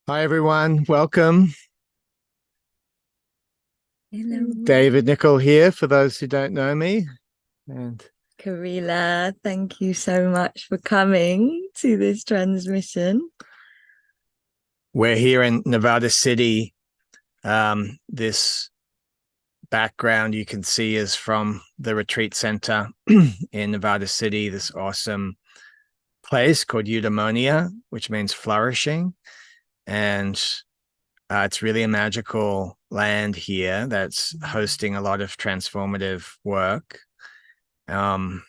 Hi, everyone. Welcome. Hello, David Nicol here, for those who don't know me. And Kahreela. Thank you so much for coming to this transmission. we're here in Nevada City. This background you can see is from the retreat center in Nevada City, this awesome place called Eudaimonia, which means flourishing. And it's really a magical land here that's hosting a lot of transformative work. And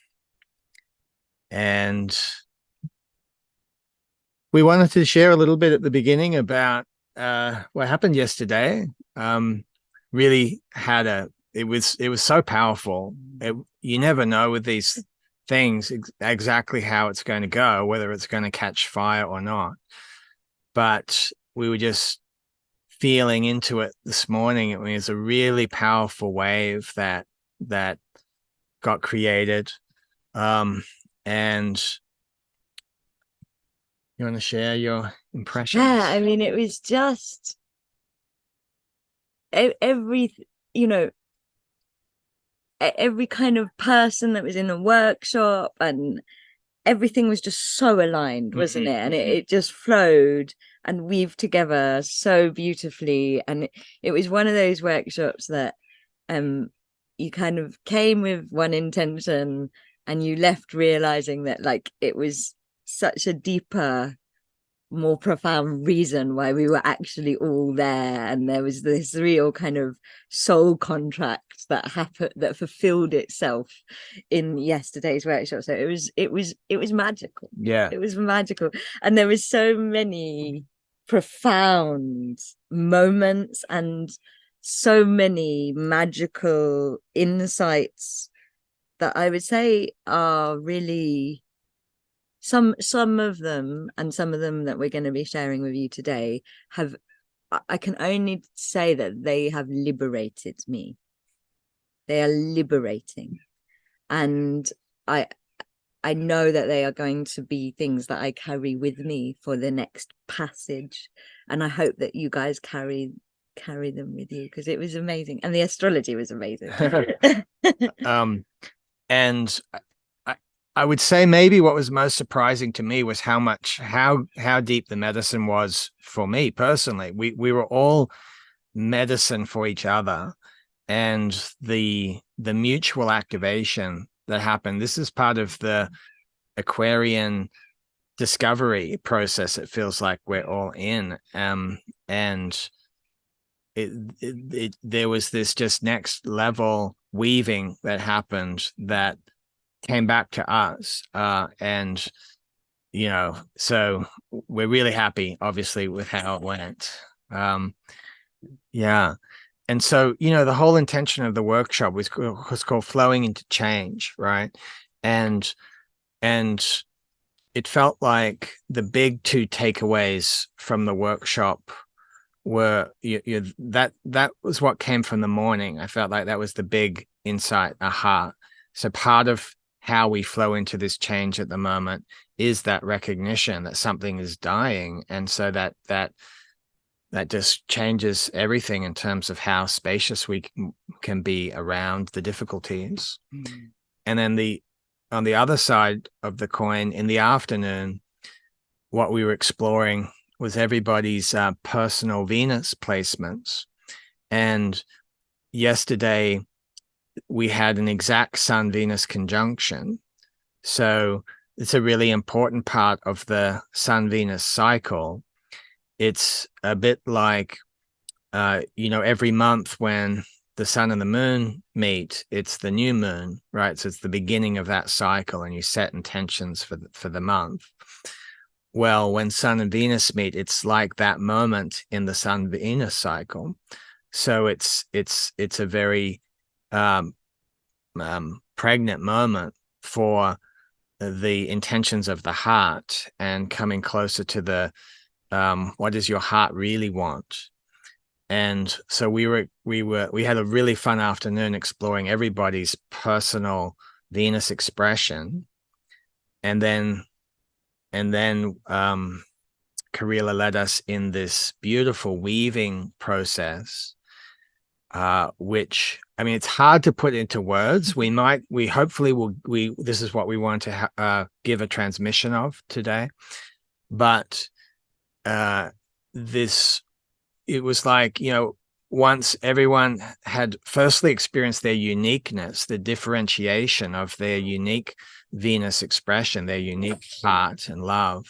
we wanted to share a little bit at the beginning about what happened yesterday. Really had it was so powerful. You never know with these things exactly how it's going to go, whether it's going to catch fire or not. But we were just feeling into it this morning. It was a really powerful wave that got created. And you want to share your Yeah, impressions? I mean, it was just every, you know, every kind of person that was in the workshop, and everything was just so aligned, wasn't it? And it just flowed and weaved together so beautifully. And it was one of those workshops that um you kind of came with one intention and you left realizing that like it was such a deeper, more profound reason why we were actually all there, and there was this real kind of soul contract that happened, that fulfilled itself in yesterday's workshop. So it was magical. Yeah. It was magical, and there was so many profound moments and so many magical insights that I would say are really, some of them, and some of them that we're going to be sharing with you today, have, I can only say that they have liberated me. They are liberating, and I I know that they are going to be things that I carry with me for the next passage, and I hope that you guys carry them with you, because it was amazing and the astrology was amazing. um, and I, I would say maybe what was most surprising to me was how deep the medicine was for me personally. We were all medicine for each other, and the mutual activation that happened. This is part of the Aquarian discovery process. It feels like we're all in, and there was this just next level weaving that happened that came back to us, and so we're really happy obviously with how it went. Yeah. And so the whole intention of the workshop was called flowing into change, right? And and it felt like the big two takeaways from the workshop were that was what came from the morning. I felt like that was the big insight, aha. So part of how we flow into this change at the moment is that recognition that something is dying, and so that just changes everything in terms of how spacious we can be around the difficulties. And then on the other side of the coin, in the afternoon, what we were exploring was everybody's personal Venus placements. And yesterday we had an exact Sun Venus conjunction. So it's a really important part of the Sun Venus cycle. It's a bit like, every month when the sun and the moon meet, it's the new moon, right? So it's the beginning of that cycle, and you set intentions for the month. Well, when Sun and Venus meet, it's like that moment in the Sun Venus cycle. So it's a very um, pregnant moment for the intentions of the heart and coming closer to the what does your heart really want. And so we had a really fun afternoon exploring everybody's personal Venus expression, and then Kahreela led us in this beautiful weaving process, which, I mean, it's hard to put into words. We hopefully will, this is what we want to give a transmission of today. But it was like, once everyone had firstly experienced their uniqueness, the differentiation of their unique Venus expression, their unique heart and love.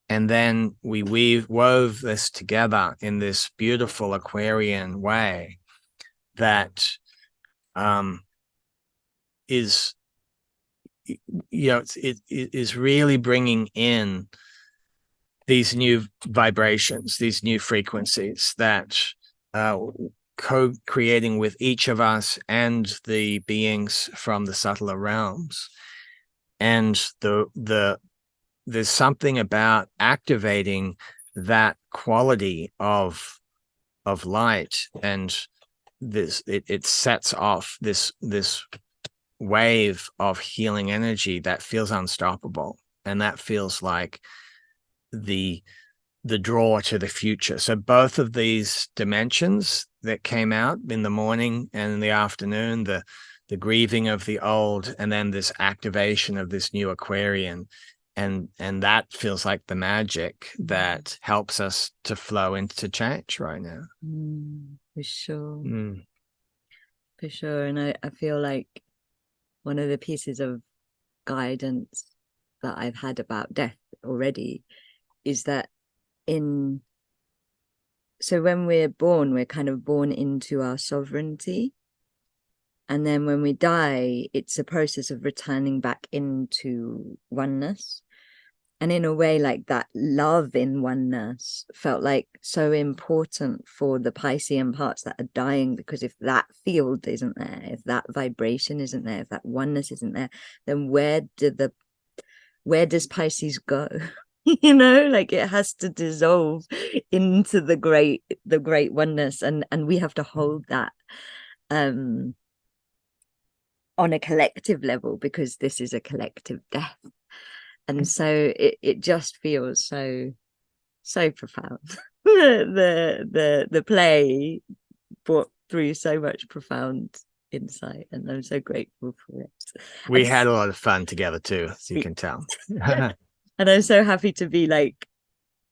And then we wove this together in this beautiful Aquarian way that is, it is really bringing in these new vibrations, these new frequencies that co-creating with each of us and the beings from the subtler realms. And there's something about activating that quality of light, and it sets off this wave of healing energy that feels unstoppable, and that feels like the draw to the future. So both of these dimensions that came out in the morning and in the afternoon, the grieving of the old, and then this activation of this new Aquarian, and that feels like the magic that helps us to flow into change right now. For sure. For sure. And I feel like one of the pieces of guidance that I've had about death already is that so when we're born, we're kind of born into our sovereignty. And then when we die, it's a process of returning back into oneness. And in a way, like that love in oneness felt like so important for the Piscean parts that are dying, because if that field isn't there, if that vibration isn't there, if that oneness isn't there, then where does Pisces go? Like it has to dissolve into the great oneness, and we have to hold that on a collective level, because this is a collective death. And so it just feels so profound. the play brought through so much profound insight, and I'm so grateful for it. We had a lot of fun together too, as you can tell. And I'm so happy to be like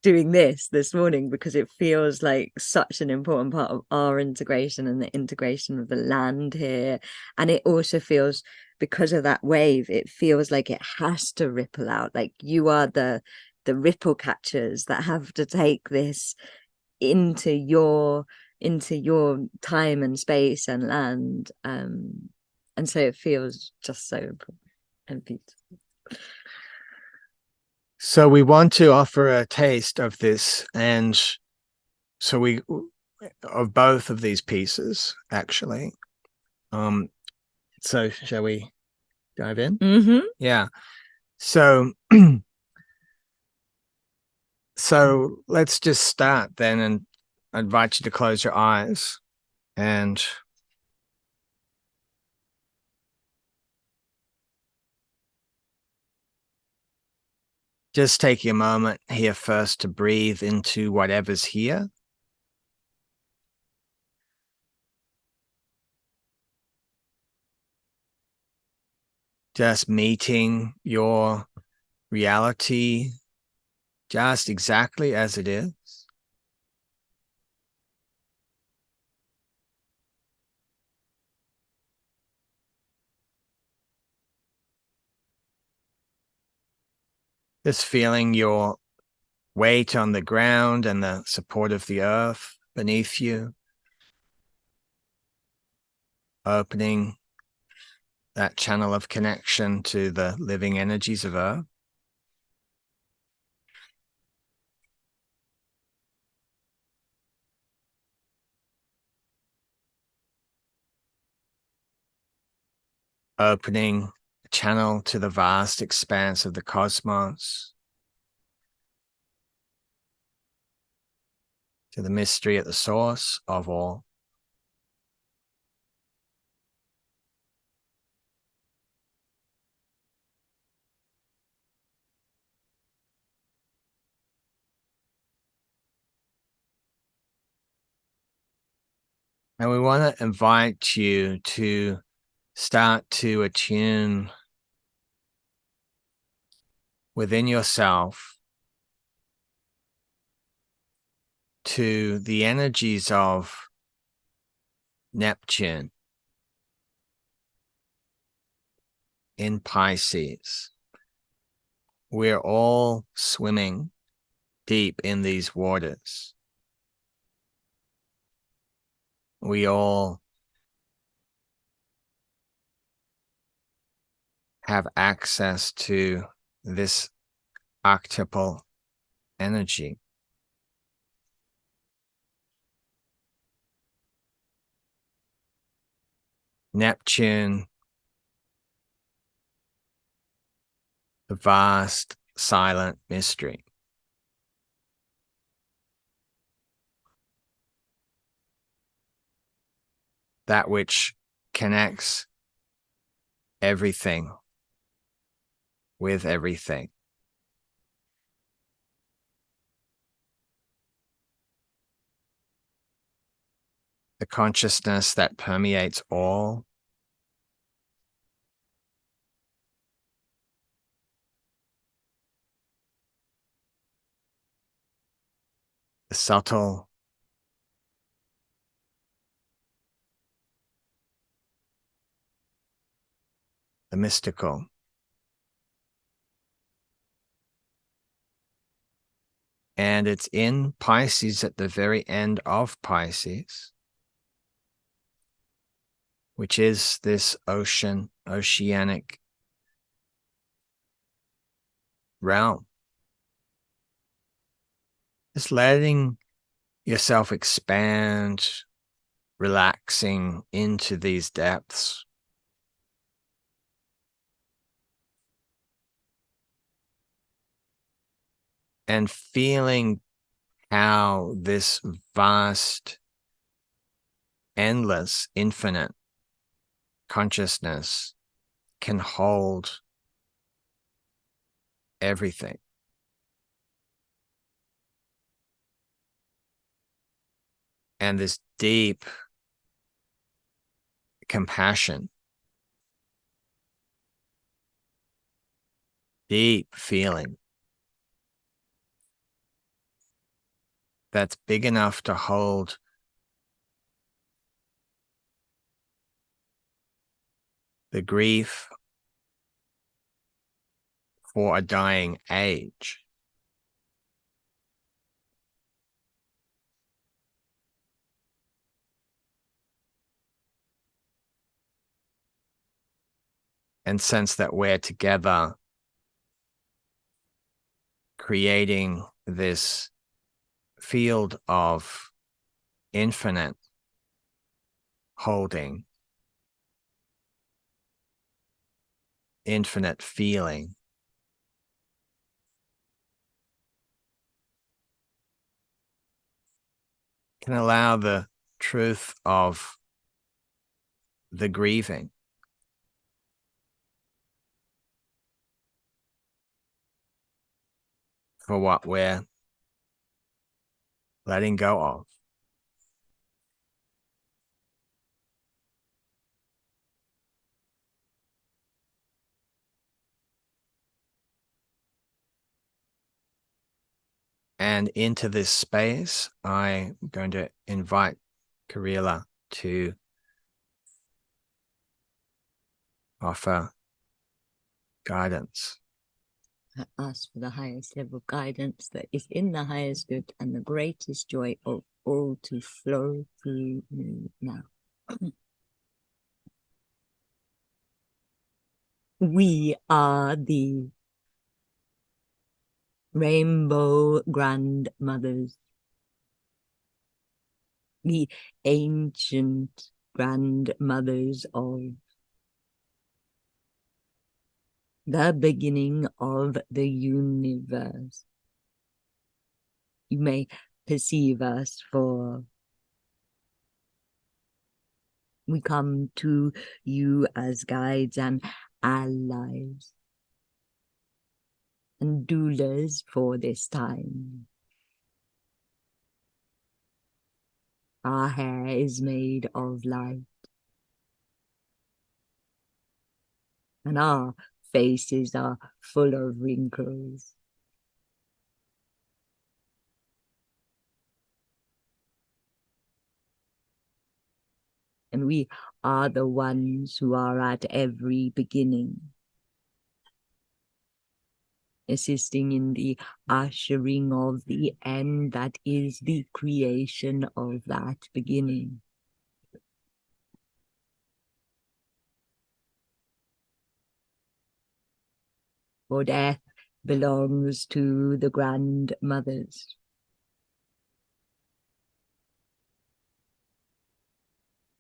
doing this morning, because it feels like such an important part of our integration and the integration of the land here. And it also feels, because of that wave, it feels like it has to ripple out. Like you are the ripple catchers that have to take this into your time and space and land. And so it feels just so important and beautiful. So we want to offer a taste of this, and so of both of these pieces, actually. So shall we dive in? Mm-hmm. Yeah. So so let's just start then, and I invite you to close your eyes and just take a moment here first to breathe into whatever's here. Just meeting your reality just exactly as it is. Just feeling your weight on the ground and the support of the earth beneath you. Opening that channel of connection to the living energies of earth. Opening a channel to the vast expanse of the cosmos, to the mystery at the source of all. And we want to invite you to start to attune within yourself to the energies of Neptune in Pisces. We're all swimming deep in these waters. We all have access to this archetypal energy. Neptune, the vast, silent mystery. That which connects everything with everything. The consciousness that permeates all. The subtle, the mystical. And it's in Pisces, at the very end of Pisces, which is this oceanic realm. Just letting yourself expand, relaxing into these depths. And feeling how this vast, endless, infinite consciousness can hold everything. And this deep compassion, deep feeling that's big enough to hold the grief for a dying age. And sense that we're together creating this field of infinite holding, infinite feeling. Can allow the truth of the grieving for what we're letting go of. And into this space, I'm going to invite Kahreela to offer guidance. I ask for the highest level of guidance that is in the highest good and the greatest joy of all to flow through me now. We are the rainbow grandmothers, the ancient grandmothers of the beginning of the universe. You may perceive us, for we come to you as guides and allies and doulas for this time. Our hair is made of light, and our faces are full of wrinkles. And we are the ones who are at every beginning, assisting in the ushering of the end that is the creation of that beginning. For death belongs to the grandmothers.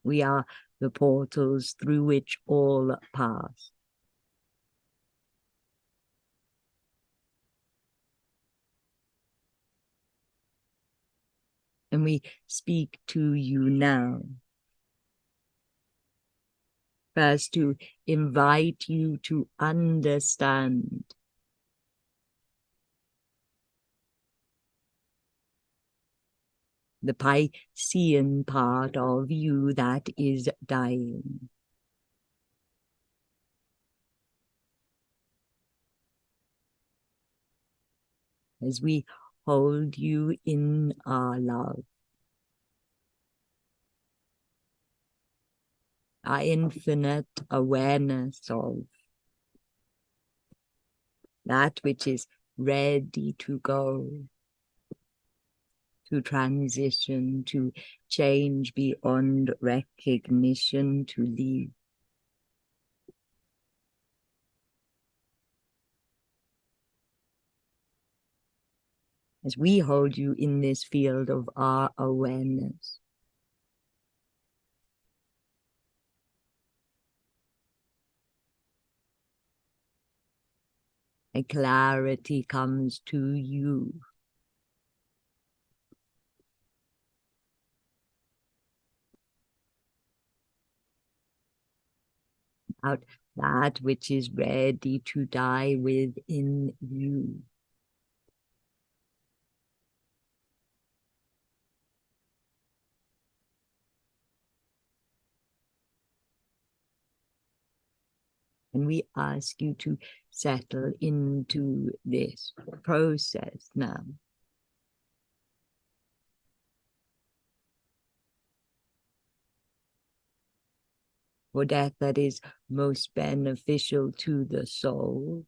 We are the portals through which all pass. And we speak to you now, first to invite you to understand the Piscean part of you that is dying. As we hold you in our love, our infinite awareness of that which is ready to go, to transition, to change beyond recognition, to leave. As we hold you in this field of our awareness, a clarity comes to you. Out that which is ready to die within you. And we ask you to settle into this process now. For death that is most beneficial to the soul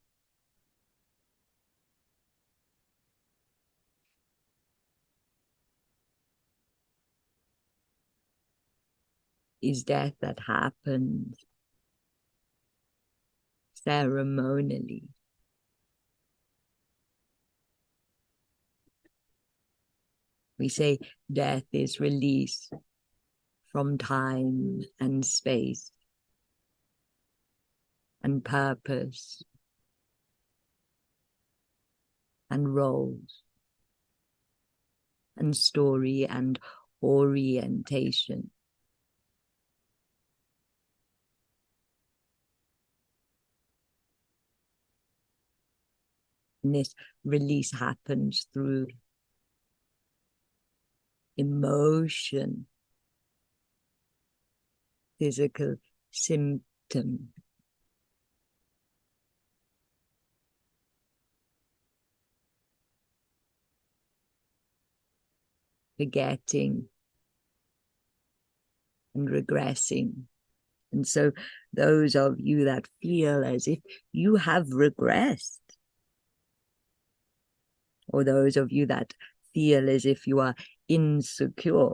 is death that happens ceremonially. We say death is release from time and space and purpose and roles and story and orientation. And this release happens through emotion, physical symptom, forgetting and regressing. And so those of you that feel as if you have regressed, or those of you that feel as if you are insecure,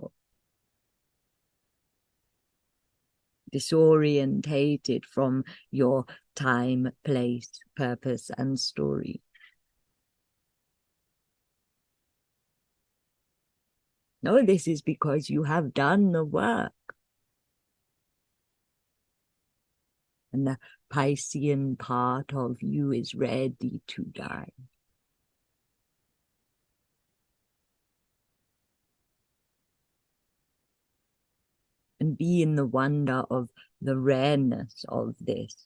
disorientated from your time, place, purpose, and story. No, this is because you have done the work. And the Piscean part of you is ready to die. And be in the wonder of the rareness of this.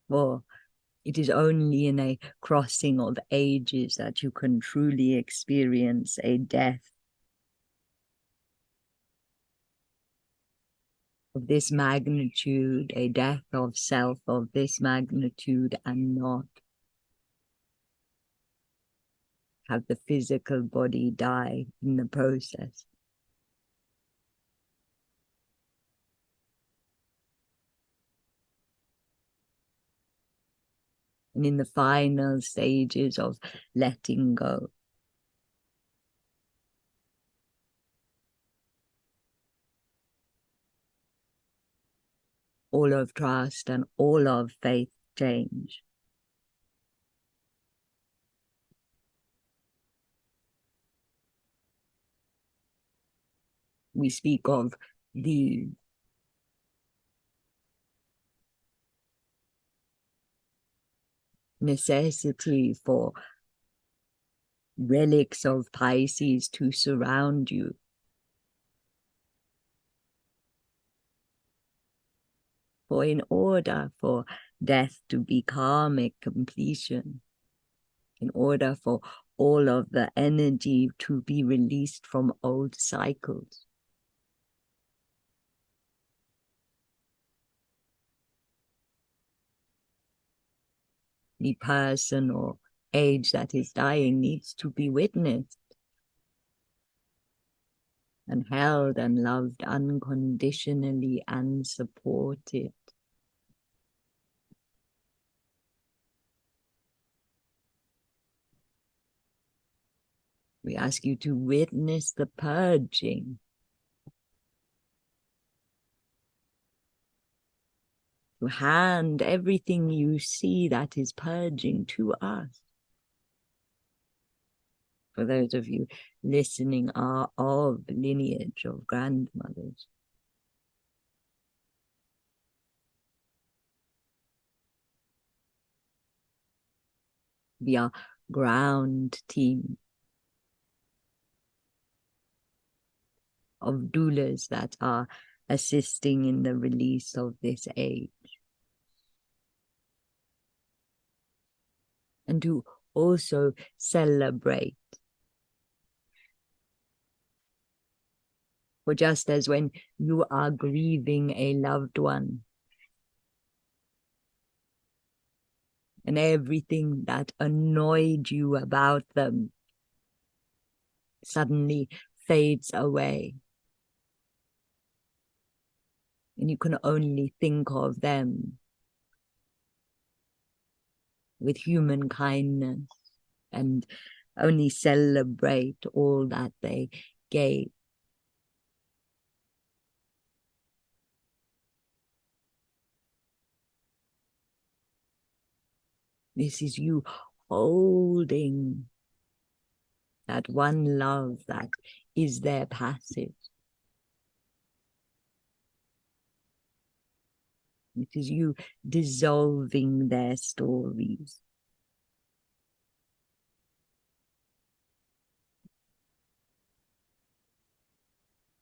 For It is only in a crossing of ages that you can truly experience a death of this magnitude, a death of self of this magnitude, and not have the physical body die in the process. And in the final stages of letting go, all of trust and all of faith change. We speak of the necessity for relics of Pisces to surround you. For in order for death to be karmic completion, in order for all of the energy to be released from old cycles, the person or age that is dying needs to be witnessed and held and loved unconditionally and supported. We ask you to witness the purging, to hand everything you see that is purging to us. For those of you listening are of lineage of grandmothers. We are ground team of doulas that are assisting in the release of this age. And to also celebrate. For just as when you are grieving a loved one, and everything that annoyed you about them suddenly fades away, and you can only think of them with human kindness and only celebrate all that they gave. This is you holding that one love that is their passage. It is you dissolving their stories.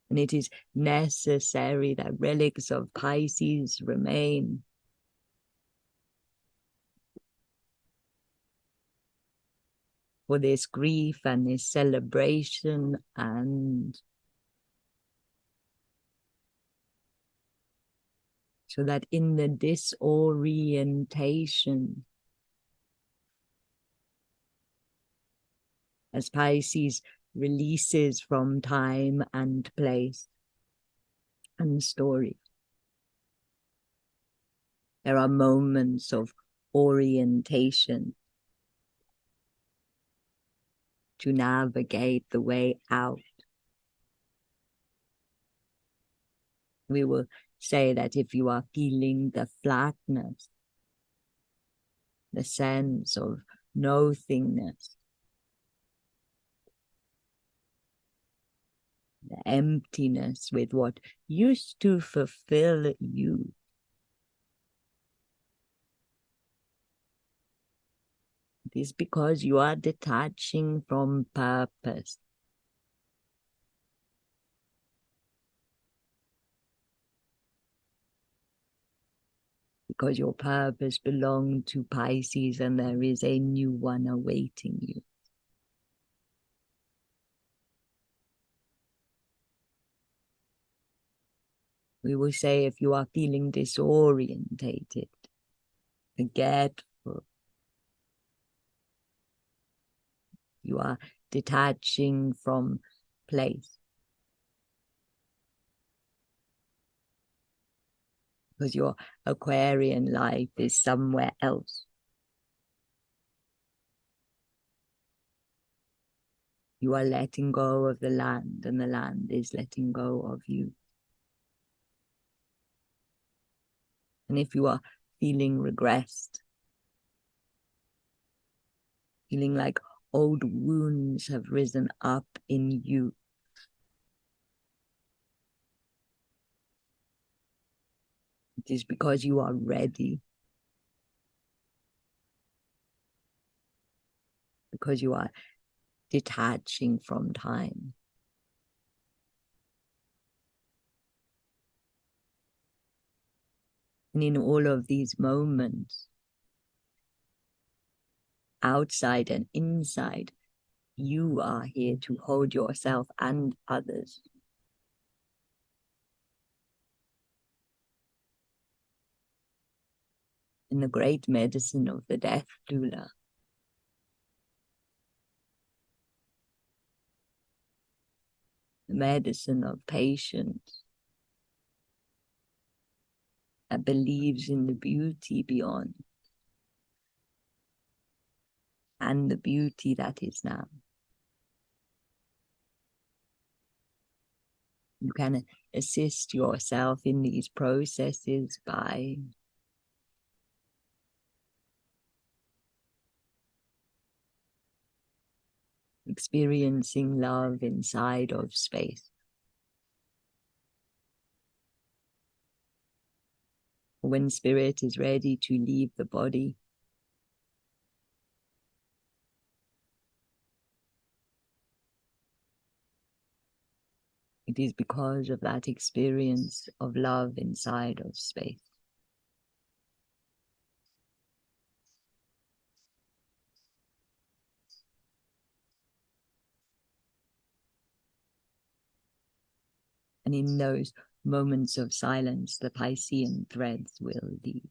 And it is necessary that relics of Pisces remain. For this grief and this celebration, and so that in the disorientation, as Pisces releases from time and place and story, there are moments of orientation to navigate the way out. We will say that if you are feeling the flatness, the sense of nothingness, the emptiness with what used to fulfill you, it is because you are detaching from purpose. because your purpose belonged to Pisces and there is a new one awaiting you. We will say if you are feeling disorientated, forgetful, you are detaching from place, because your Aquarian life is somewhere else. You are letting go of the land, and the land is letting go of you. And if you are feeling regressed, feeling like old wounds have risen up in you, it is because you are ready, because you are detaching from time. And in all of these moments, outside and inside, you are here to hold yourself and others. In the great medicine of the death doula, the medicine of patience that believes in the beauty beyond and the beauty that is now. You can assist yourself in these processes by experiencing love inside of space. When spirit is ready to leave the body, it is because of that experience of love inside of space. And in those moments of silence, the Piscean threads will leave.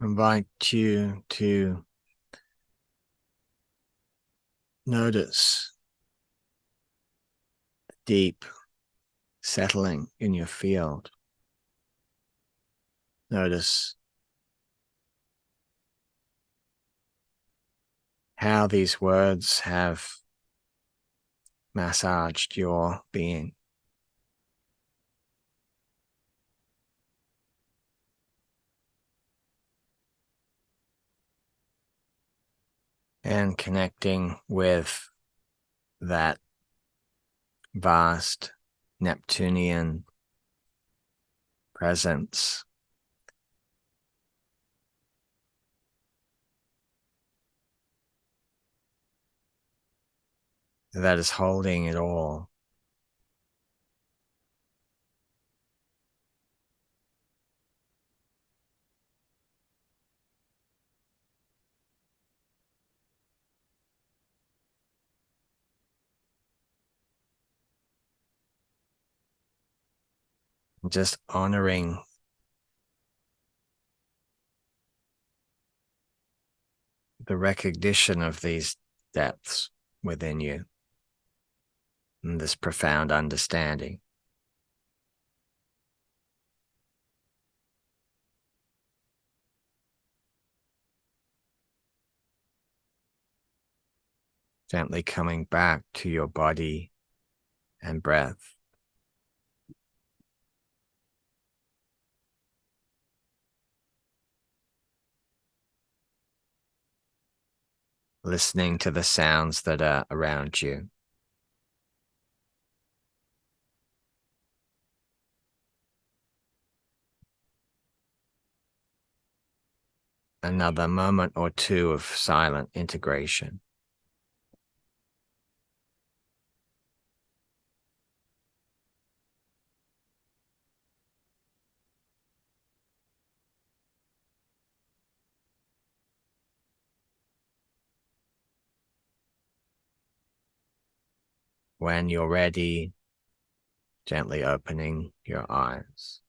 Invite you to notice deep settling in your field. Notice how these words have massaged your being. And connecting with that vast Neptunian presence that is holding it all. Just honoring the recognition of these depths within you and this profound understanding. Gently coming back to your body and breath. listening to the sounds that are around you. Another moment or two of silent integration. When you're ready, gently opening your eyes.